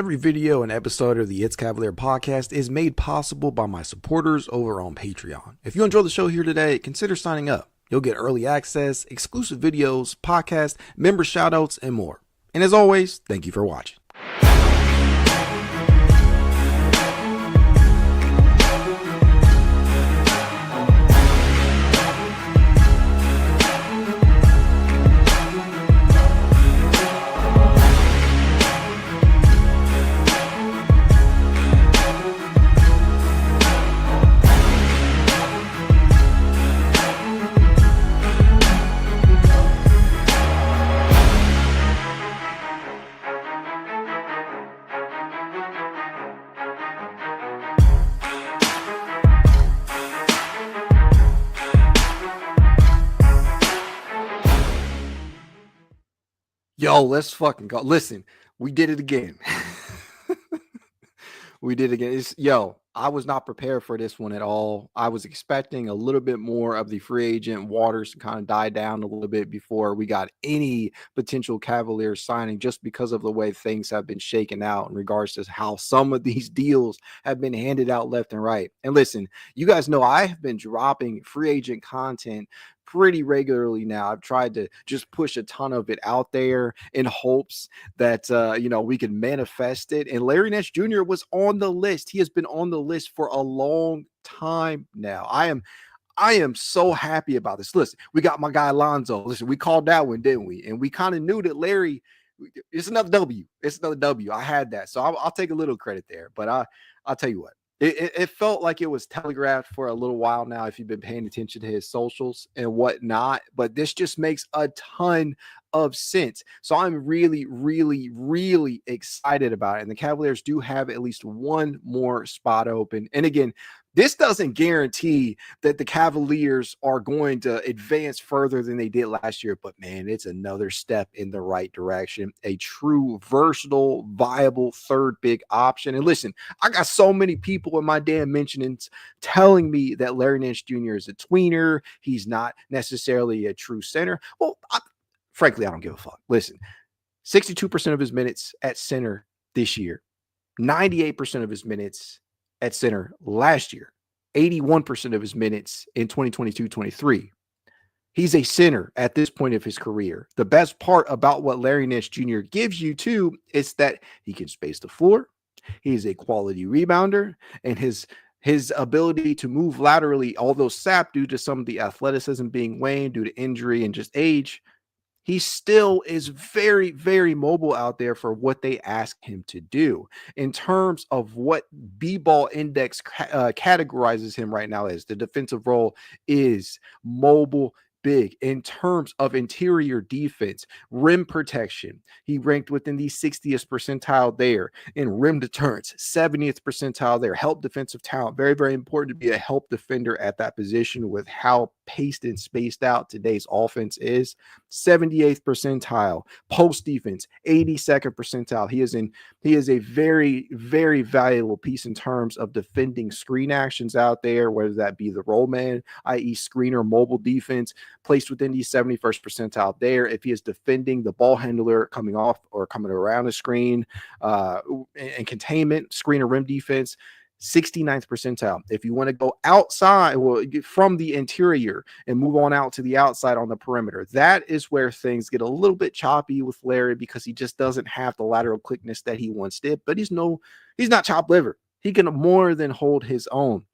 Every video and episode of the It's Cavalier podcast is made possible by my supporters over on Patreon. If you enjoy the show here today, consider signing up. You'll get early access, exclusive videos, podcasts, member shoutouts, and more. And as always, thank you for watching. Yo, let's fucking go. Listen, we did it again. We did it again. I was not prepared for this one at all. I was expecting a little bit more of the free agent waters to kind of die down a little bit before we got any potential Cavaliers signing, just because of the way things have been shaken out in regards to how some of these deals have been handed out left and right. And listen, you guys know I have been dropping free agent content pretty regularly now. I've tried to just push a ton of it out there in hopes that we can manifest it. And Larry Nance Jr. was on the list. He has been on the list for a long time now. I am so happy about this. Listen, we got my guy Lonzo. Listen, we called that one, didn't we? And we kind of knew that Larry, it's another W. It's another W. I had that. So I'll take a little credit there. But I'll tell you what. It felt like it was telegraphed for a little while now, if you've been paying attention to his socials and whatnot, but this just makes a ton of sense. So I'm really, really, really excited about it. And the Cavaliers do have at least one more spot open. And again, this doesn't guarantee that the Cavaliers are going to advance further than they did last year, but man, it's another step in the right direction. A true, versatile, viable third big option. And listen, I got so many people in my damn mentionings telling me that Larry Nance Jr. is a tweener. He's not necessarily a true center. Well, frankly, I don't give a fuck. Listen, 62% of his minutes at center this year, 98% of his minutes at center last year, 81% of his minutes in 2022-23. He's a center at this point of his career. The best part about what Larry Nance Jr. gives you too is that he can space the floor. He's a quality rebounder, and his ability to move laterally, although sapped due to some of the athleticism being waned due to injury and just age, he still is very, very mobile out there for what they ask him to do. In terms of what B-ball index categorizes him right now as, the defensive role is mobile, big. In terms of interior defense, rim protection, he ranked within the 60th percentile there. In rim deterrence, 70th percentile there. Help defensive talent, very, very important to be a help defender at that position with how paced and spaced out today's offense is. 78th percentile. Post defense, 82nd percentile. He is a very, very valuable piece in terms of defending screen actions out there, whether that be the roll man, i.e. screener, mobile defense, placed within the 71st percentile there. If he is defending the ball handler coming off or coming around the screen, and containment, screen or rim defense, 69th percentile. If you want to go outside, from the interior and move on out to the outside on the perimeter, that is where things get a little bit choppy with Larry, because he just doesn't have the lateral quickness that he once did. But he's not chopped liver. He can more than hold his own.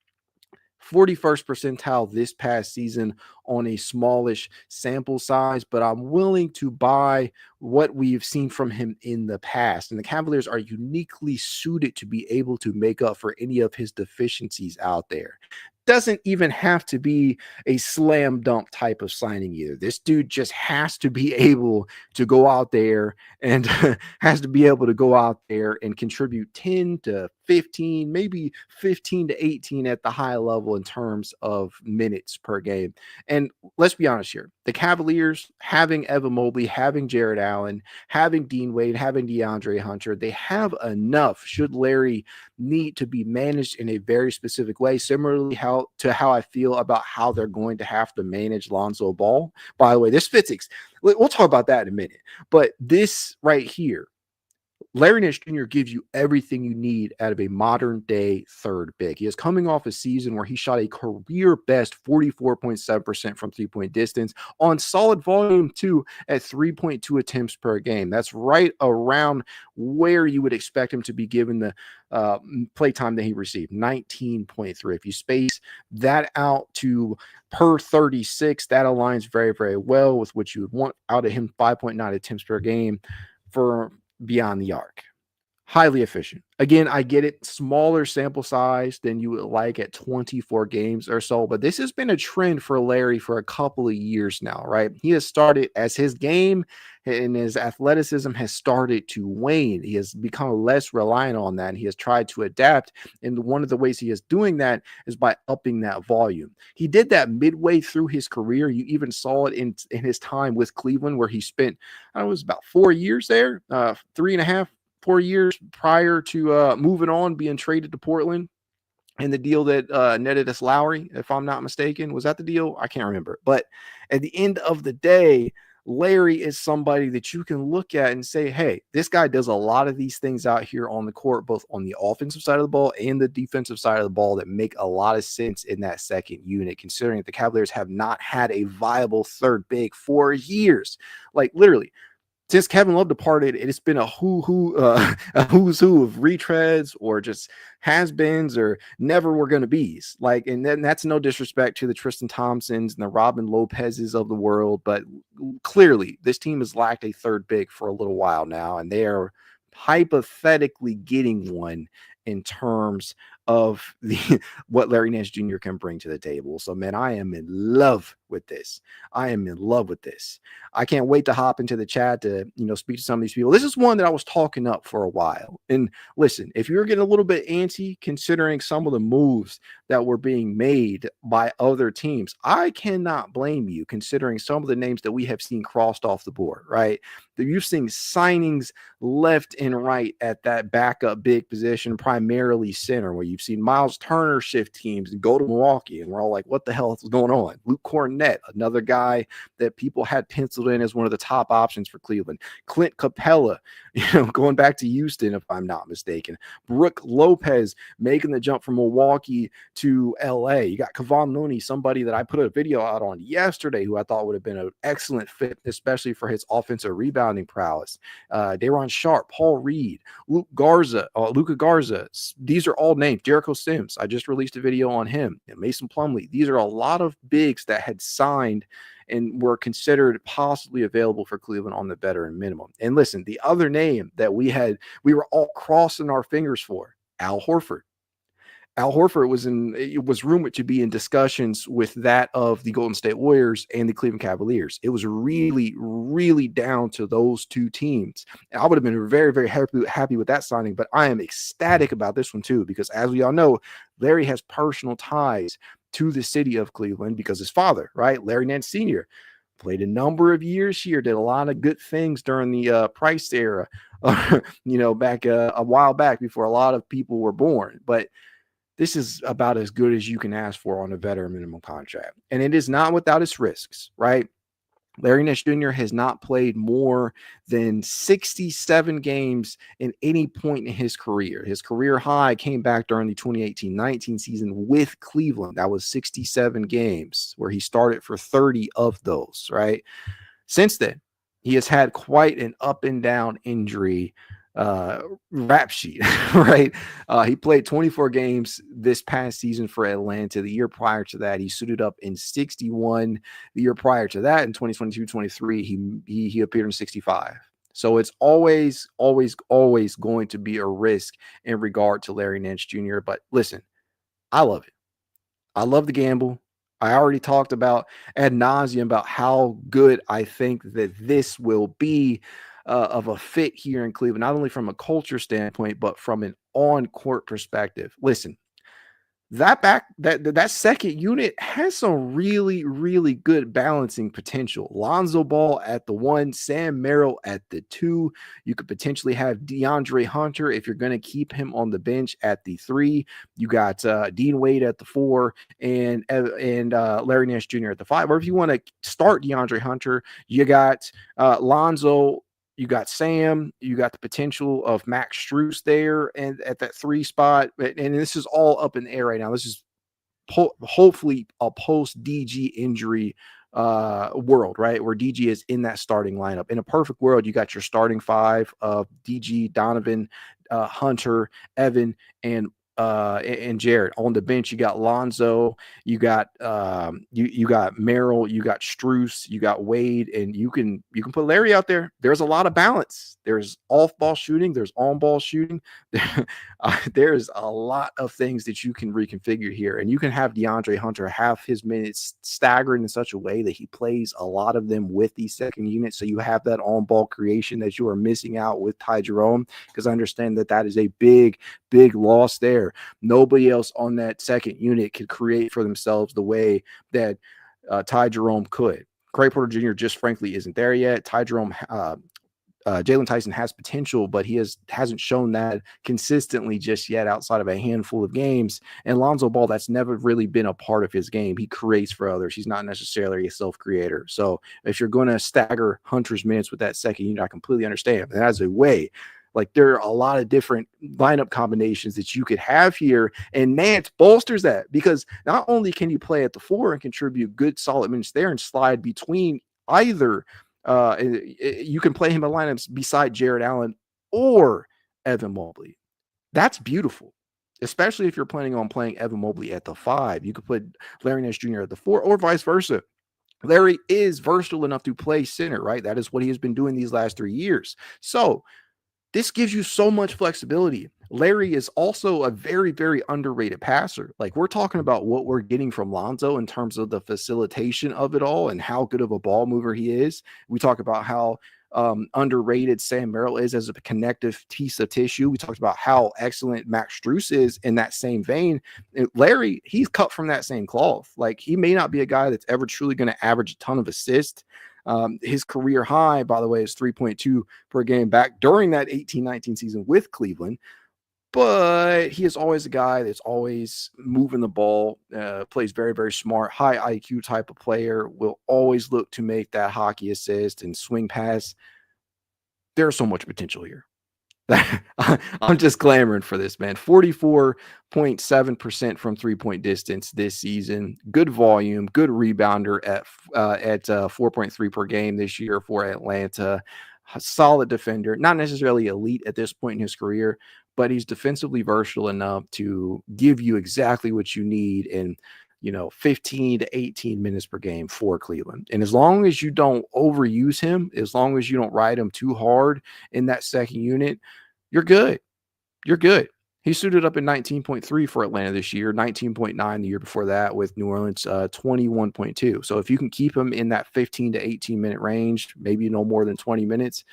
41st percentile this past season on a smallish sample size, but I'm willing to buy what we've seen from him in the past. And the Cavaliers are uniquely suited to be able to make up for any of his deficiencies out there. Doesn't even have to be a slam dunk type of signing either. This dude just has to be able to go out there and contribute 10 to 15, maybe 15 to 18 at the high level in terms of minutes per game. And let's be honest here, the Cavaliers, having Evan Mobley, having Jarrett Allen, having Dean Wade, having DeAndre Hunter, they have enough should Larry need to be managed in a very specific way, similarly how I feel about how they're going to have to manage Lonzo Ball. By the way, this fits. We'll talk about that in a minute. But this right here, Larry Nance Jr. gives you everything you need out of a modern day third big. He is coming off a season where he shot a career best 44.7% from 3-point distance on solid volume too at 3.2 attempts per game. That's right around where you would expect him to be given the play time that he received, 19.3. If you space that out to per 36, that aligns very, very well with what you would want out of him, 5.9 attempts per game for beyond the arc. Highly efficient. Again, I get it. Smaller sample size than you would like at 24 games or so, but this has been a trend for Larry for a couple of years now, right? He has started as his game and his athleticism has started to wane. He has become less reliant on that, and he has tried to adapt. And one of the ways he is doing that is by upping that volume. He did that midway through his career. You even saw it in his time with Cleveland, where he spent, I don't know, it was about 4 years there, 3.5, 4 years prior to moving on, being traded to Portland, and the deal that netted us Lowry, if I'm not mistaken. Was that the deal? I can't remember. But at the end of the day, Larry is somebody that you can look at and say, hey, this guy does a lot of these things out here on the court, both on the offensive side of the ball and the defensive side of the ball, that make a lot of sense in that second unit, considering that the Cavaliers have not had a viable third big for years. Like literally, since Kevin Love departed, it's been a who's who of retreads or just has-beens or never were going to be's. Like, and then that's no disrespect to the Tristan Thompsons and the Robin Lopez's of the world, but clearly this team has lacked a third big for a little while now, and they are hypothetically getting one in terms of the what Larry Nance Jr. can bring to the table. So, man, I am in love with this. I am in love with this. I can't wait to hop into the chat to, speak to some of these people. This is one that I was talking up for a while. And listen, if you're getting a little bit antsy considering some of the moves that were being made by other teams, I cannot blame you considering some of the names that we have seen crossed off the board, right? You've seen signings left and right at that backup big position, primarily center, where you've seen Miles Turner shift teams and go to Milwaukee, and we're all like, what the hell is going on? Luke Cornett, another guy that people had penciled in as one of the top options for Cleveland. Clint Capella, going back to Houston, if I'm not mistaken. Brooke Lopez making the jump from Milwaukee to LA. You got Kevon Looney, somebody that I put a video out on yesterday who I thought would have been an excellent fit, especially for his offensive rebounding prowess. Day'Ron Sharpe, Paul Reed, Luka Garza. These are all names. Jericho Sims, I just released a video on him. And Mason Plumlee. These are a lot of bigs that had signed and were considered possibly available for Cleveland on the veteran minimum. And listen, the other name that we were all crossing our fingers for, Al Horford. Al Horford was rumored to be in discussions with that of the Golden State Warriors and the Cleveland Cavaliers. It was really, really down to those two teams. And I would have been very, very happy with that signing, but I am ecstatic about this one too, because as we all know, Larry has personal ties to the city of Cleveland because his father, right, Larry Nance Sr., played a number of years here, did a lot of good things during the Price era, back a while back before a lot of people were born. But this is about as good as you can ask for on a veteran minimum contract. And it is not without its risks, right? Larry Nance Jr. has not played more than 67 games in any point in his career. His career high came back during the 2018-19 season with Cleveland. That was 67 games where he started for 30 of those, right? Since then, he has had quite an up and down injury rap sheet, right? He played 24 games this past season for Atlanta. The year prior to that, he suited up in 61. The year prior to that, in 2022-23, he appeared in 65. So it's always going to be a risk in regard to Larry Nance Jr. But listen, I love it. I love the gamble. I already talked about ad nauseum about how good I think that this will be of a fit here in Cleveland, not only from a culture standpoint, but from an on-court perspective. Listen, that second unit has some really, really good balancing potential. Lonzo Ball at the 1, Sam Merrill at the 2. You could potentially have DeAndre Hunter if you're going to keep him on the bench at the 3. You got Dean Wade at the 4 and Larry Nance Jr. at the 5. Or if you want to start DeAndre Hunter, you got Lonzo You got Sam, you got the potential of Max Strus there and at that 3 spot. And this is all up in the air right now. This is hopefully a post DG injury world, right? Where DG is in that starting lineup. In a perfect world, you got your starting 5 of DG, Donovan, Hunter, Evan, and Jarrett. On the bench, you got Lonzo, you got you got Merrill, you got Strus, you got Wade, and you can put Larry out there. There's a lot of balance. There's off ball shooting, there's on ball shooting. There's a lot of things that you can reconfigure here, and you can have DeAndre Hunter have his minutes staggered in such a way that he plays a lot of them with the second unit. So you have that on ball creation that you are missing out with Ty Jerome, because I understand that is a big loss there. Nobody else on that second unit could create for themselves the way that Ty Jerome could. Craig Porter Jr. just frankly isn't there yet. Ty Jerome, Jalen Tyson has potential, but he hasn't shown that consistently just yet outside of a handful of games. And Lonzo Ball, that's never really been a part of his game. He creates for others. He's not necessarily a self-creator. So if you're going to stagger Hunter's minutes with that second unit, I completely understand. That is a way. Like, there are a lot of different lineup combinations that you could have here, and Nance bolsters that, because not only can you play at the 4 and contribute good solid minutes there and slide between either you can play him in lineups beside Jarrett Allen or Evan Mobley. That's beautiful, especially if you're planning on playing Evan Mobley at the 5. You could put Larry Nance Jr. at the 4 or vice versa. Larry is versatile enough to play center, right? That is what he has been doing these last 3 years. So this gives you so much flexibility. Larry is also a very, very underrated passer. Like, we're talking about what we're getting from Lonzo in terms of the facilitation of it all and how good of a ball mover he is. We talk about how underrated Sam Merrill is as a connective piece of tissue. We talked about how excellent Max Strus is in that same vein. Larry, he's cut from that same cloth. Like, he may not be a guy that's ever truly going to average a ton of assists. His career high, by the way, is 3.2 per game back during that 18-19 season with Cleveland. But he is always a guy that's always moving the ball, plays very, very smart, high IQ type of player, will always look to make that hockey assist and swing pass. There's so much potential here. I'm just clamoring for this, man. 44.7% from 3-point distance this season. Good volume, good rebounder at 4.3 per game this year for Atlanta. A solid defender, not necessarily elite at this point in his career, but he's defensively versatile enough to give you exactly what you need in 15 to 18 minutes per game for Cleveland. And as long as you don't overuse him, as long as you don't ride him too hard in that second unit, you're good. You're good. He suited up in 19.3 for Atlanta this year, 19.9 the year before that with New Orleans, 21.2. So if you can keep him in that 15 to 18 minute range, maybe no more than 20 minutes,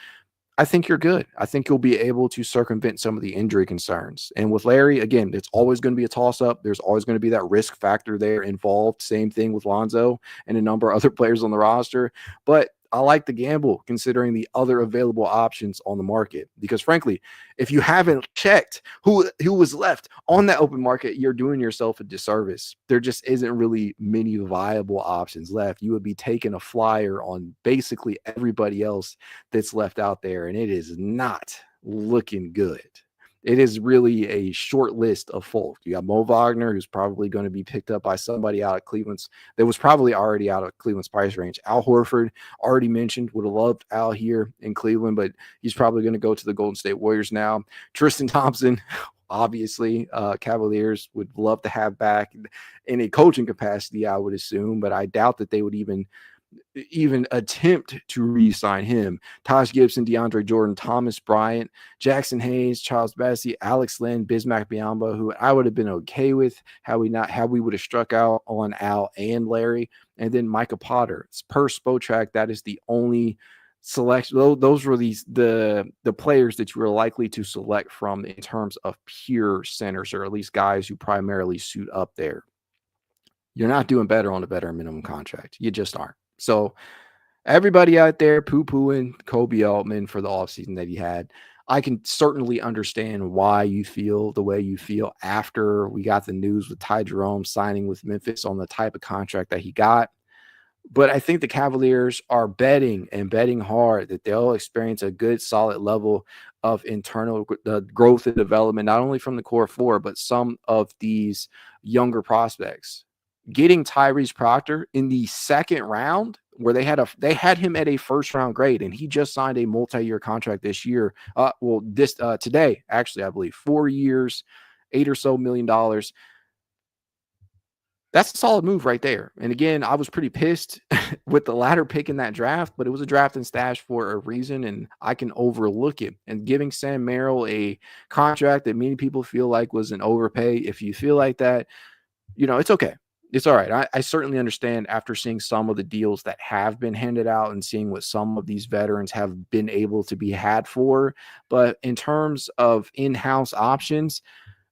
I think you're good. I think you'll be able to circumvent some of the injury concerns. And with Larry, again, it's always going to be a toss-up. There's always going to be that risk factor there involved. Same thing with Lonzo and a number of other players on the roster. But I like the gamble considering the other available options on the market. Because frankly, if you haven't checked who was left on that open market, you're doing yourself a disservice. There just isn't really many viable options left. You would be taking a flyer on basically everybody else that's left out there, and it is not looking good. It is really a short list of folk. You got Mo Wagner, who's probably going to be picked up by somebody out of Cleveland's, that was probably already out of Cleveland's price range. Al Horford, already mentioned, would have loved Al here in Cleveland, but he's probably going to go to the Golden State Warriors now. Tristan Thompson, obviously, Cavaliers would love to have back in a coaching capacity, I would assume, but I doubt that they would even attempt to re-sign him. Taj Gibson, DeAndre Jordan, Thomas Bryant, Jackson Hayes, Charles Bassey, Alex Len, Bismack Biyombo, who I would have been okay with how we would have struck out on Al and Larry, and then Micah Potter. Per Spotrac, that is the only selection. Those were the players that you were likely to select from in terms of pure centers, or at least guys who primarily suit up there. You're not doing better on a better minimum contract. You just aren't. So everybody out there poo-pooing Kobe Altman for the offseason that he had, I can certainly understand why you feel the way you feel after we got the news with Ty Jerome signing with Memphis on the type of contract that he got. But I think the Cavaliers are betting and betting hard that they'll experience a good, solid level of internal growth and development, not only from the core four, but some of these younger prospects. Getting Tyrese Proctor in the second round, where they had him at a first round grade, and he just signed a multi-year contract this year. This today, actually, I believe 4 years, $8 or so million. That's a solid move right there. And again, I was pretty pissed with the latter pick in that draft, but it was a draft and stash for a reason, and I can overlook it. And giving Sam Merrill a contract that many people feel like was an overpay, if you feel like that, it's okay. It's all right. I certainly understand after seeing some of the deals that have been handed out and seeing what some of these veterans have been able to be had for. But in terms of in-house options,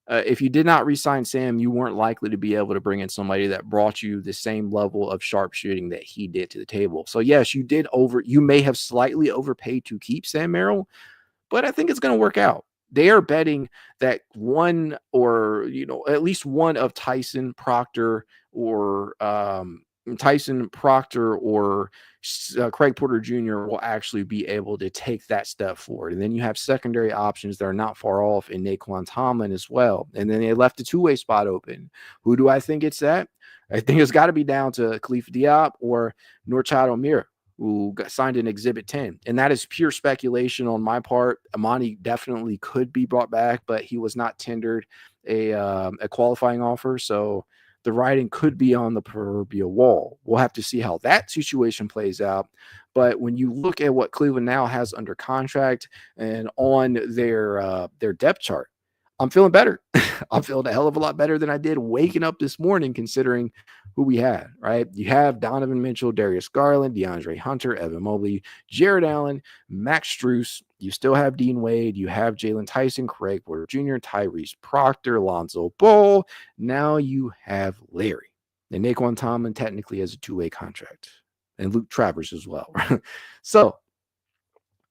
if you did not re-sign Sam, you weren't likely to be able to bring in somebody that brought you the same level of sharpshooting that he did to the table. So yes, you may have slightly overpaid to keep Sam Merrill, but I think it's going to work out. They are betting that one or, at least one of Tyson Proctor or Craig Porter Jr. will actually be able to take that step forward. And then you have secondary options that are not far off in Naquan Tomlin as well. And then they left a two-way spot open. Who do I think it's at? I think it's got to be down to Khalif Diop or Norchad Omir, who got signed in Exhibit 10. And that is pure speculation on my part. Emoni definitely could be brought back, but he was not tendered a qualifying offer. So the writing could be on the proverbial wall. We'll have to see how that situation plays out. But when you look at what Cleveland now has under contract and on their depth chart, I'm feeling better. I'm feeling a hell of a lot better than I did waking up this morning, considering who we had, right? You have Donovan Mitchell, Darius Garland, DeAndre Hunter, Evan Mobley, Jarrett Allen, Max Strus. You still have Dean Wade. You have Jalen Tyson, Craig Porter Jr., Tyrese Proctor, Lonzo Ball. Now you have Larry. And Naquan Tomlin technically has a two-way contract. And Luke Travers as well. So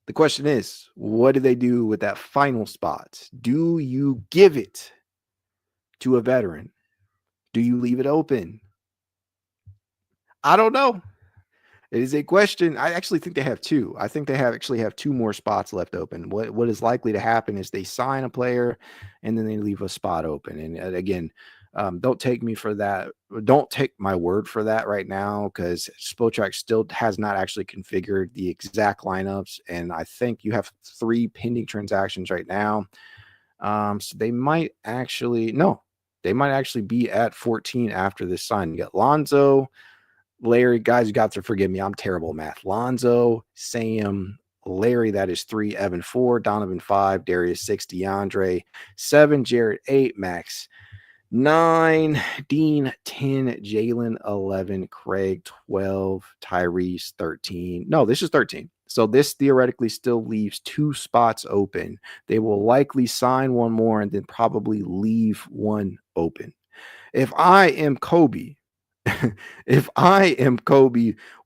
the question is, what do they do with that final spot? Do you give it to a veteran? Do you leave it open? I don't know. It is a question. I actually think they have two. I think they actually have two more spots left open. What is likely to happen is they sign a player and then they leave a spot open. And again, don't take me for that. Don't take my word for that right now, because Spotrac still has not actually configured the exact lineups. And I think you have 3 pending transactions right now. So they might actually be at 14 after this sign. You got Lonzo, Larry, guys, you got to forgive me. I'm terrible at math. Lonzo, Sam, Larry, that is 3, Evan 4, Donovan 5, Darius 6, DeAndre 7, Jarrett 8, Max 9, Dean 10, Jalen 11, Craig 12, Tyrese 13. No, this is 13. So this theoretically still leaves 2 spots open. They will likely sign one more and then probably leave one open. If I am Kobe,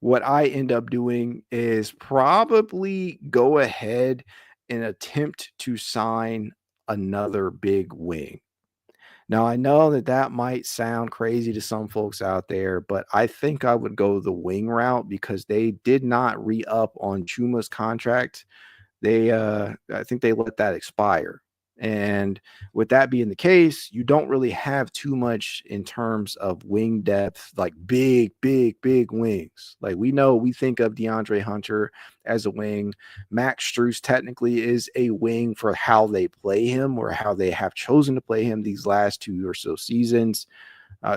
what I end up doing is probably go ahead and attempt to sign another big wing. Now, I know that might sound crazy to some folks out there, but I think I would go the wing route because they did not re-up on Chuma's contract. I think they let that expire. And with that being the case, you don't really have too much in terms of wing depth, like big wings. Like we think of DeAndre Hunter as a wing. Max Strus technically is a wing for how they play him or how they have chosen to play him these last 2 or so seasons.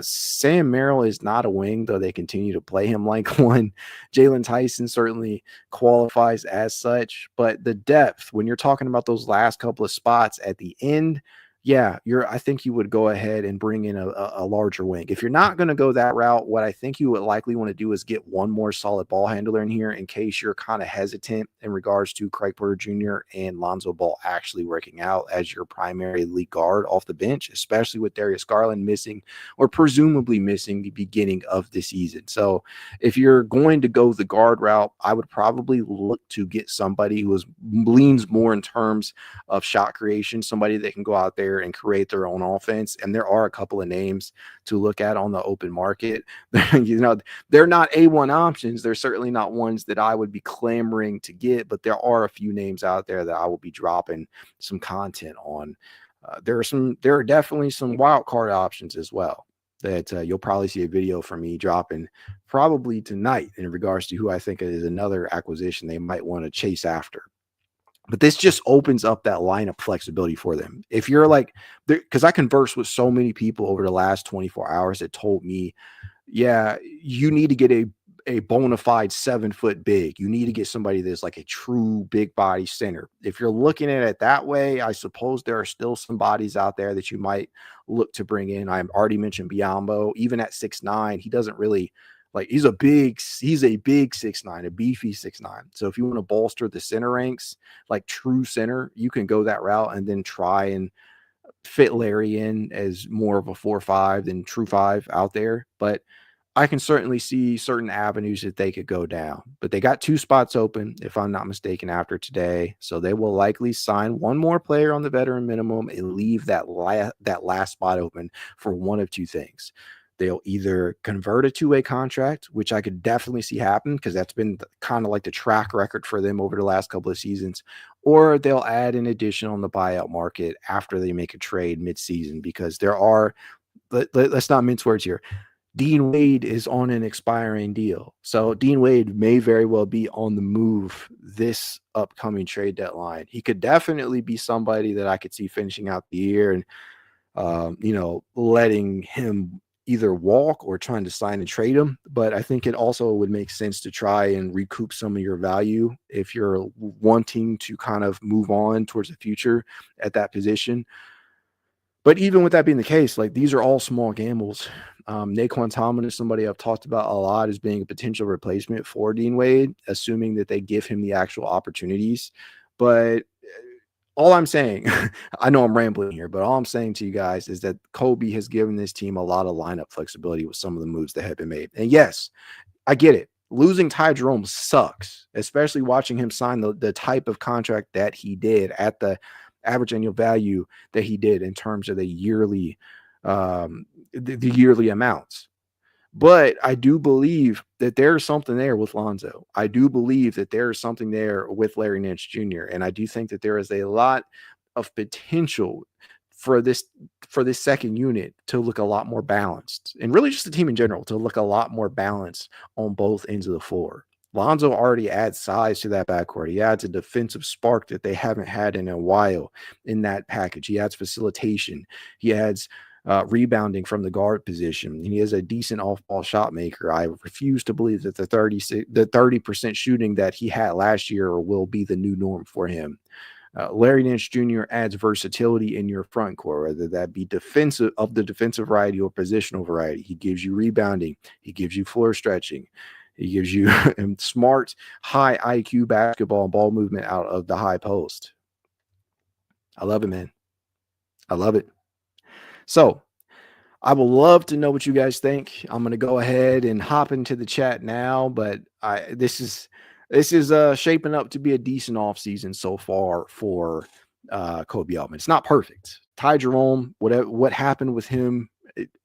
Sam Merrill is not a wing, though they continue to play him like one. Jalen Tyson certainly qualifies as such, but the depth, when you're talking about those last couple of spots at the end, I think you would go ahead and bring in a larger wing. If you're not going to go that route, what I think you would likely want to do is get one more solid ball handler in here in case you're kind of hesitant in regards to Craig Porter Jr. and Lonzo Ball actually working out as your primary lead guard off the bench, especially with Darius Garland missing or presumably missing the beginning of the season. So if you're going to go the guard route, I would probably look to get somebody who leans more in terms of shot creation, somebody that can go out there here and create their own offense. And there are a couple of names to look at on the open market. They're not A1 options. They're certainly not ones that I would be clamoring to get, but there are a few names out there that I will be dropping some content on. There are definitely some wild card options as well that you'll probably see a video from me dropping probably tonight in regards to who I think is another acquisition they might want to chase after. But this just opens up that lineup flexibility for them. If you're like, because I conversed with so many people over the last 24 hours that told me, yeah, you need to get a bona fide 7-foot big. You need to get somebody that's like a true big body center. If you're looking at it that way, I suppose there are still some bodies out there that you might look to bring in. I already mentioned Biyombo. Even at 6'9", he doesn't really like, he's a big 6'9", a beefy 6'9". So if you want to bolster the center ranks, like true center, you can go that route and then try and fit Larry in as more of a 4-5 than true 5 out there. But I can certainly see certain avenues that they could go down. But they got 2 spots open, if I'm not mistaken, after today. So they will likely sign one more player on the veteran minimum and leave that last spot open for one of two things. They'll either convert a 2-way contract, which I could definitely see happen because that's been kind of like the track record for them over the last couple of seasons, or they'll add an addition on the buyout market after they make a trade midseason, because there are, let's not mince words here. Dean Wade is on an expiring deal. So Dean Wade may very well be on the move this upcoming trade deadline. He could definitely be somebody that I could see finishing out the year and, letting him either walk or trying to sign and trade him. But I think it also would make sense to try and recoup some of your value if you're wanting to kind of move on towards the future at that position. But even with that being the case, like, these are all small gambles. Naquan Tomlin is somebody I've talked about a lot as being a potential replacement for Dean Wade, assuming that they give him the actual opportunities. But all I'm saying, I know I'm rambling here, but all I'm saying to you guys is that Kobe has given this team a lot of lineup flexibility with some of the moves that have been made. And yes, I get it. Losing Ty Jerome sucks, especially watching him sign the type of contract that he did at the average annual value that he did in terms of the yearly yearly amounts. But I do believe that there's something there with Lonzo. I do believe that there's something there with Larry Nance Jr. And I do think that there is a lot of potential for this second unit to look a lot more balanced, and really just the team in general to look a lot more balanced on both ends of the floor. Lonzo already adds size to that backcourt. He adds a defensive spark that they haven't had in a while in that package. He adds facilitation. He adds rebounding from the guard position. He is a decent off-ball shot maker. I refuse to believe that the 30% shooting that he had last year will be the new norm for him. Larry Nance Jr. adds versatility in your front court, whether that be defensive variety or positional variety. He gives you rebounding. He gives you floor stretching. He gives you smart, high IQ basketball and ball movement out of the high post. I love it, man. I love it. So I would love to know what you guys think. I'm going to go ahead and hop into the chat now, but this is shaping up to be a decent offseason so far for Kobe Altman. It's not perfect. Ty Jerome, what happened with him,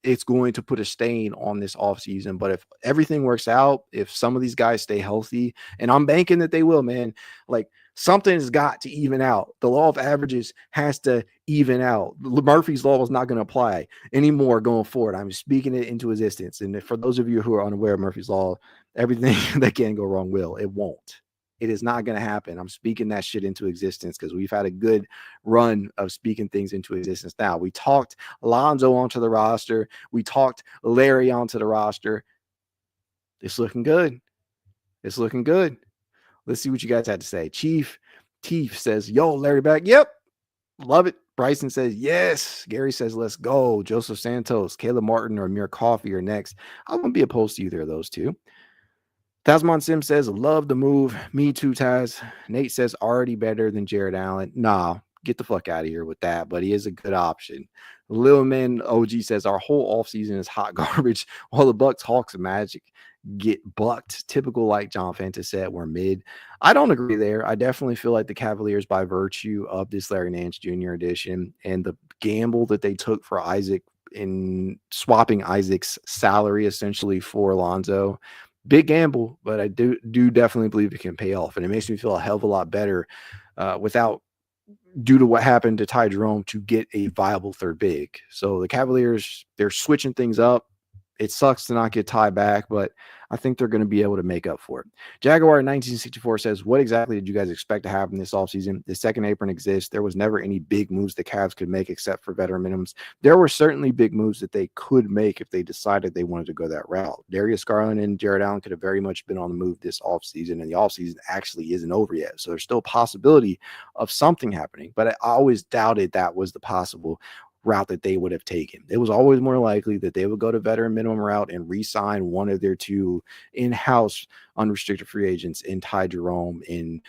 it's going to put a stain on this offseason. But if everything works out, if some of these guys stay healthy, and I'm banking that they will, man, like, something's got to even out. The law of averages has to even out. Murphy's law is not going to apply anymore going forward. I'm speaking it into existence. And for those of you who are unaware of Murphy's law, everything that can go wrong will. It won't. It is not going to happen. I'm speaking that shit into existence because we've had a good run of speaking things into existence. Now, we talked Lonzo onto the roster. We talked Larry onto the roster. It's looking good. It's looking good. Let's see what you guys had to say. Chief Teef says, yo, Larry back. Yep. Love it. Bryson says, yes. Gary says, let's go. Joseph Santos, Caleb Martin, or Amir Coffee are next. I wouldn't be opposed to either of those two. Tasman Sim says, love the move. Me too, Taz. Nate says, already better than Jarrett Allen. Nah, get the fuck out of here with that, but he is a good option. Lil Man OG says, our whole offseason is hot garbage. While the Bucks, Hawks, and Magic get bucked. Typical, like John Fanta said, we're mid. I don't agree there. I definitely feel like the Cavaliers, by virtue of this Larry Nance Jr. edition and the gamble that they took for Isaac in swapping Isaac's salary essentially for Lonzo. Big gamble, but I do definitely believe it can pay off, and it makes me feel a hell of a lot better without due to what happened to Ty Jerome to get a viable third big. So the Cavaliers, they're switching things up. It sucks to not get Ty back, but I think they're going to be able to make up for it. Jaguar 1964 says, what exactly did you guys expect to happen this offseason? The second apron exists. There was never any big moves the Cavs could make except for veteran minimums. There were certainly big moves that they could make if they decided they wanted to go that route. Darius, Garland, and Jarrett Allen could have very much been on the move this offseason, and the offseason actually isn't over yet. So there's still a possibility of something happening, but I always doubted that was the possible route that they would have taken. It was always more likely that they would go to veteran minimum route and re-sign one of their two in-house unrestricted free agents in Ty Jerome and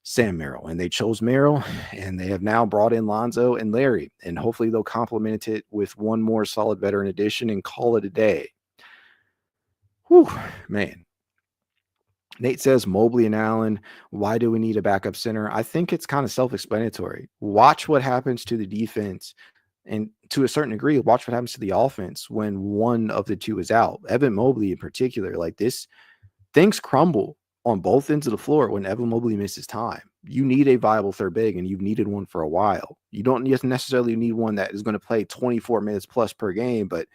Sam Merrill. And they chose Merrill, and they have now brought in Lonzo and Larry, and hopefully they'll complement it with one more solid veteran addition and call it a day. Whew, man. Nate says, Mobley and Allen, why do we need a backup center? I think it's kind of self-explanatory. Watch what happens to the defense, and to a certain degree, watch what happens to the offense when one of the two is out. Evan Mobley in particular, like this, things crumble on both ends of the floor when Evan Mobley misses time. You need a viable third big, and you've needed one for a while. You don't necessarily need one that is going to play 24 minutes plus per game, but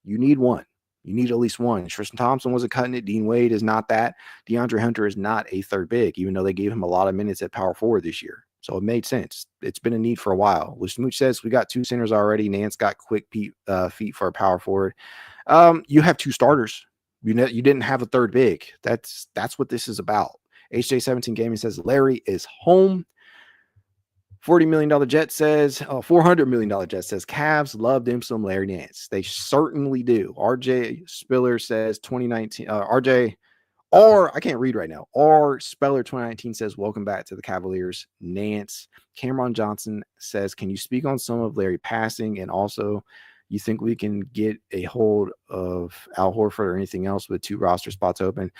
you need one. You need at least one. Tristan Thompson wasn't cutting it. Dean Wade is not that. DeAndre Hunter is not a third big, even though they gave him a lot of minutes at power forward this year. So it made sense. It's been a need for a while. Smooch says, we got two centers already. Nance got quick feet for a power forward. You have two starters. You didn't have a third big. That's what this is about. HJ17 Gaming says, Larry is home. $40 million Jet says, $400 million Jet says, Cavs love them some Larry Nance. They certainly do. RJ Spiller says 2019, I can't read right now. R Speller 2019 says, welcome back to the Cavaliers. Nance. Cameron Johnson says, can you speak on some of Larry passing? And also, you think we can get a hold of Al Horford or anything else with two roster spots open?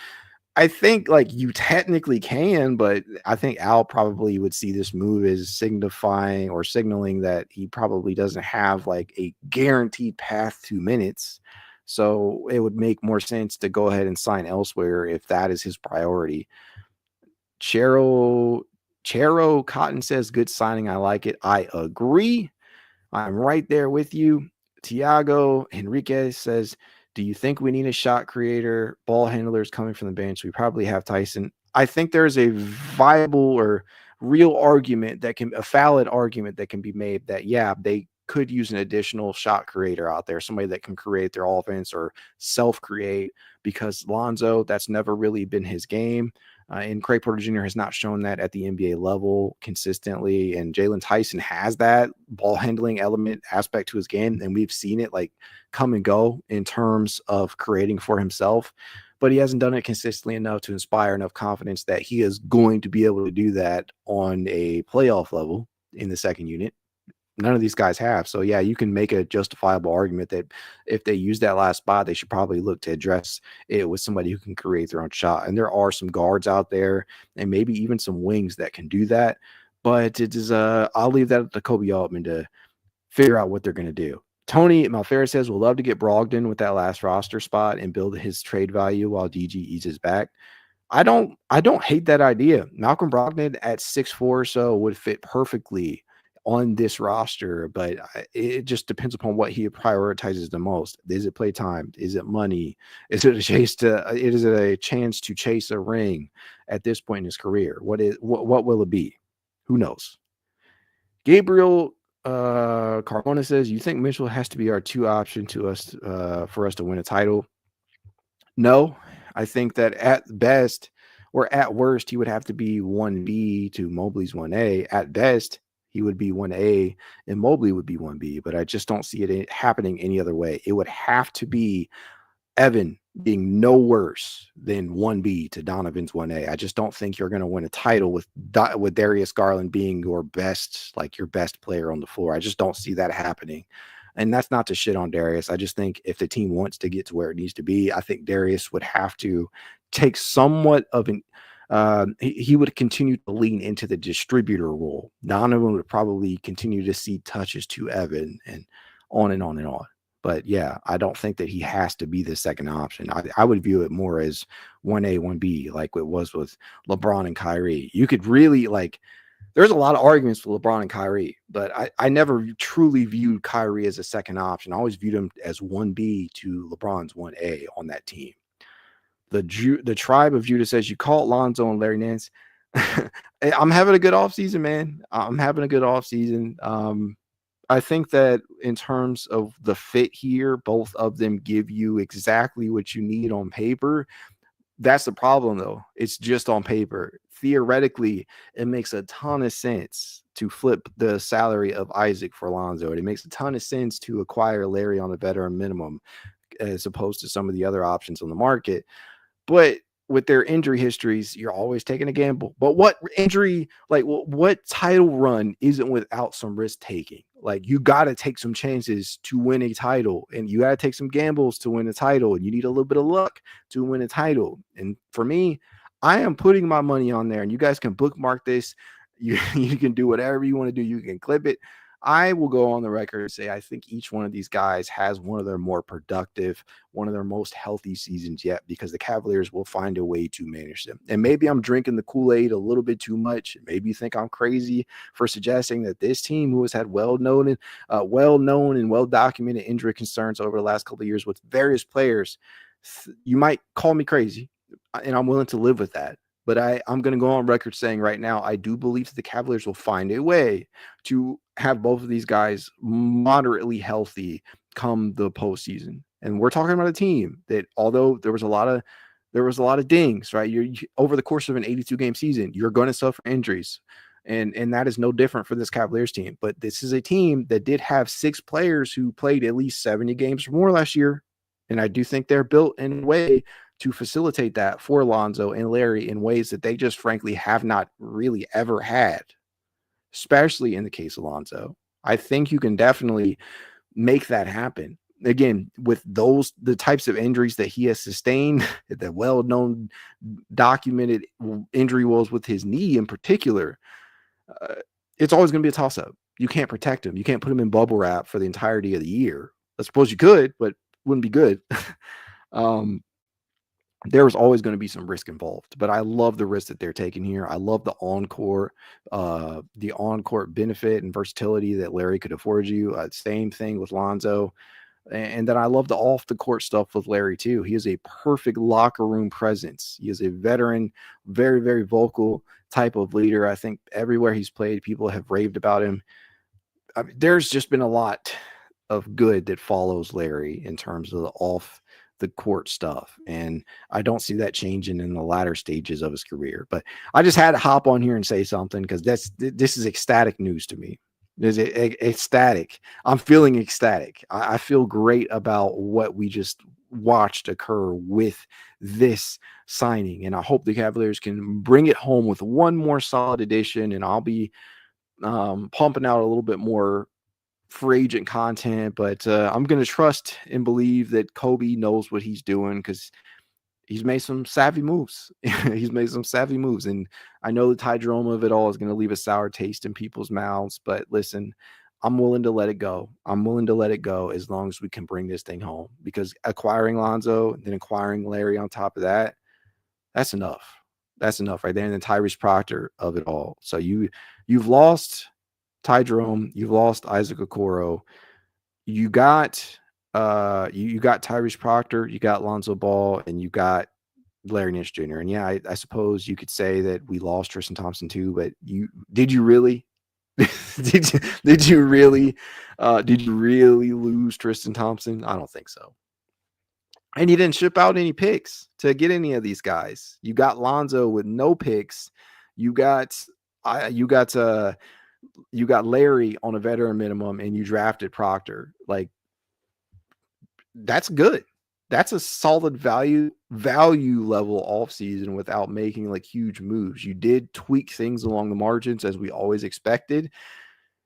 I think like you technically can, but I think Al probably would see this move as signifying or signaling that he probably doesn't have like a guaranteed path to minutes. So it would make more sense to go ahead and sign elsewhere if that is his priority. Chero Cotton says, good signing. I like it. I agree. I'm right there with you. Tiago Enriquez says, do you think we need a shot creator, ball handlers coming from the bench? We probably have Tyson. I think there's a viable or real argument a valid argument that can be made that, yeah, they could use an additional shot creator out there, somebody that can create their offense or self-create, because Lonzo, that's never really been his game. And Craig Porter Jr. has not shown that at the NBA level consistently. And Jalen Tyson has that ball handling aspect to his game. And we've seen it like come and go in terms of creating for himself, but he hasn't done it consistently enough to inspire enough confidence that he is going to be able to do that on a playoff level in the second unit. None of these guys have. So yeah, you can make a justifiable argument that if they use that last spot, they should probably look to address it with somebody who can create their own shot. And there are some guards out there and maybe even some wings that can do that. But it is I'll leave that to Kobe Altman to figure out what they're going to do. Tony Malfera says, we'll love to get Brogdon with that last roster spot and build his trade value while DG eases back. I don't hate that idea. Malcolm Brogdon at 6'4" or so would fit perfectly on this roster, but it just depends upon what he prioritizes the most. Is it play time? Is it money? Is it a chance to chase a ring at this point in his career? What will it be? Who knows? Gabriel Carmona says, you think Mitchell has to be our 2 option to us for us to win a title? No, I think that at best or at worst, he would have to be 1B to Mobley's 1A. At best, he would be 1A and Mobley would be 1B, but I just don't see it happening any other way. It would have to be Evan being no worse than 1B to Donovan's 1A. I just don't think you're going to win a title with Darius Garland being your best player on the floor. I just don't see that happening. And that's not to shit on Darius. I just think if the team wants to get to where it needs to be, I think Darius would have to take somewhat of he would continue to lean into the distributor role. Donovan would probably continue to see touches to Evan and on and on and on. But yeah, I don't think that he has to be the second option. I would view it more as 1A, 1B, like it was with LeBron and Kyrie. You could really there's a lot of arguments with LeBron and Kyrie, but I never truly viewed Kyrie as a second option. I always viewed him as 1B to LeBron's 1A on that team. The tribe of Judah says, you call Lonzo and Larry Nance. I'm having a good offseason, man. I'm having a good offseason. I think that in terms of the fit here, both of them give you exactly what you need on paper. That's the problem, though. It's just on paper. Theoretically, it makes a ton of sense to flip the salary of Isaac for Lonzo. It makes a ton of sense to acquire Larry on a veteran minimum as opposed to some of the other options on the market. But with their injury histories, you're always taking a gamble. But what injury, what title run isn't without some risk taking? Like, you got to take some chances to win a title, and you got to take some gambles to win a title, and you need a little bit of luck to win a title. And for me, I am putting my money on there, and you guys can bookmark this. You can do whatever you want to do. You can clip it. I will go on the record and say I think each one of these guys has one of their more productive, one of their most healthy seasons yet, because the Cavaliers will find a way to manage them. And maybe I'm drinking the Kool-Aid a little bit too much. Maybe you think I'm crazy for suggesting that this team, who has had well-known and well-documented injury concerns over the last couple of years with various players, you might call me crazy, and I'm willing to live with that. But I'm going to go on record saying right now, I do believe that the Cavaliers will find a way to have both of these guys moderately healthy come the postseason. And we're talking about a team that, although there was a lot of dings, right? Over the course of an 82-game season, you're going to suffer injuries. And that is no different for this Cavaliers team. But this is a team that did have 6 players who played at least 70 games or more last year. And I do think they're built in a way to facilitate that for Lonzo and Larry in ways that they just frankly have not really ever had, especially in the case of Lonzo. I think you can definitely make that happen. Again, with the types of injuries that he has sustained, the well-known documented injury woes with his knee in particular, it's always going to be a toss-up. You can't protect him. You can't put him in bubble wrap for the entirety of the year. I suppose you could, but wouldn't be good. There's always going to be some risk involved, but I love the risk that they're taking here. I love the on-court benefit and versatility that Larry could afford you. Same thing with Lonzo. And then I love the off-the-court stuff with Larry too. He is a perfect locker room presence. He is a veteran, very, very vocal type of leader. I think everywhere he's played, people have raved about him. I mean, there's just been a lot of good that follows Larry in terms of the off the court stuff, and I don't see that changing in the latter stages of his career. But I just had to hop on here and say something because this is ecstatic news to me. Is it ecstatic? I'm feeling ecstatic. I feel great about what we just watched occur with this signing, and I hope the Cavaliers can bring it home with one more solid addition, and I'll be pumping out a little bit more free agent content, but I'm going to trust and believe that Kobe knows what he's doing because he's made some savvy moves. He's made some savvy moves, and I know the Ty Jerome of it all is going to leave a sour taste in people's mouths, but listen, I'm willing to let it go. I'm willing to let it go as long as we can bring this thing home, because acquiring Lonzo and then acquiring Larry on top of that, that's enough. That's enough right there. And then Tyrese Proctor of it all. So you've lost Ty Jerome, you've lost Isaac Okoro, you got you got Tyrese Proctor, you got Lonzo Ball, and you got Larry Nance Jr. And yeah, I suppose you could say that we lost Tristan Thompson too, but did you really? did you really lose Tristan Thompson? I don't think so. And you didn't ship out any picks to get any of these guys. You got Lonzo with no picks. You got Larry on a veteran minimum, and you drafted Proctor. Like, that's good. That's a solid value level offseason without making like huge moves. You did tweak things along the margins as we always expected,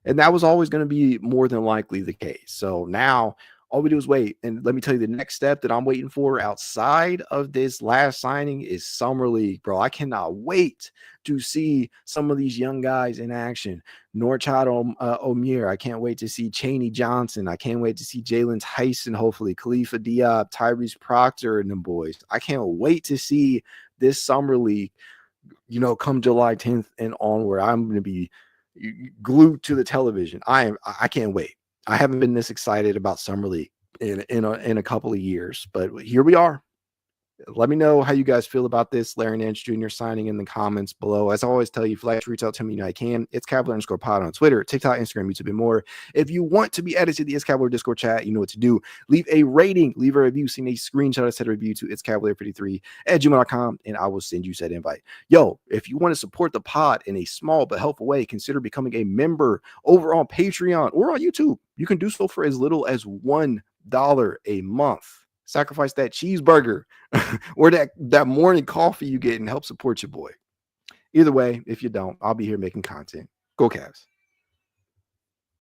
and that was always going to be more than likely the case. So now All we do is wait. And let me tell you, the next step that I'm waiting for outside of this last signing is Summer League, bro. I cannot wait to see some of these young guys in action. Norchad Omir. I can't wait to see Chaney Johnson. I can't wait to see Jalen Tyson, hopefully. Khalifa Diop, Tyrese Proctor, and them boys. I can't wait to see this Summer League, come July 10th and onward. I'm going to be glued to the television. I can't wait. I haven't been this excited about Summer League in a couple of years, but here we are. Let me know how you guys feel about this Larry Nance Jr. signing in the comments below. As I always tell you, if you'd like to reach out to me, I can. It's Cavalier_pod on Twitter, TikTok, Instagram, YouTube, and more. If you want to be added to the It's Cavalier Discord chat, you know what to do. Leave a rating, leave a review, send a screenshot of said review to It's Cavalier53 at gmail.com, and I will send you said invite. Yo, if you want to support the pod in a small but helpful way, consider becoming a member over on Patreon or on YouTube. You can do so for as little as $1 a month. Sacrifice that cheeseburger or that morning coffee you get and help support your boy. Either way, if you don't, I'll be here making content. Go Cavs.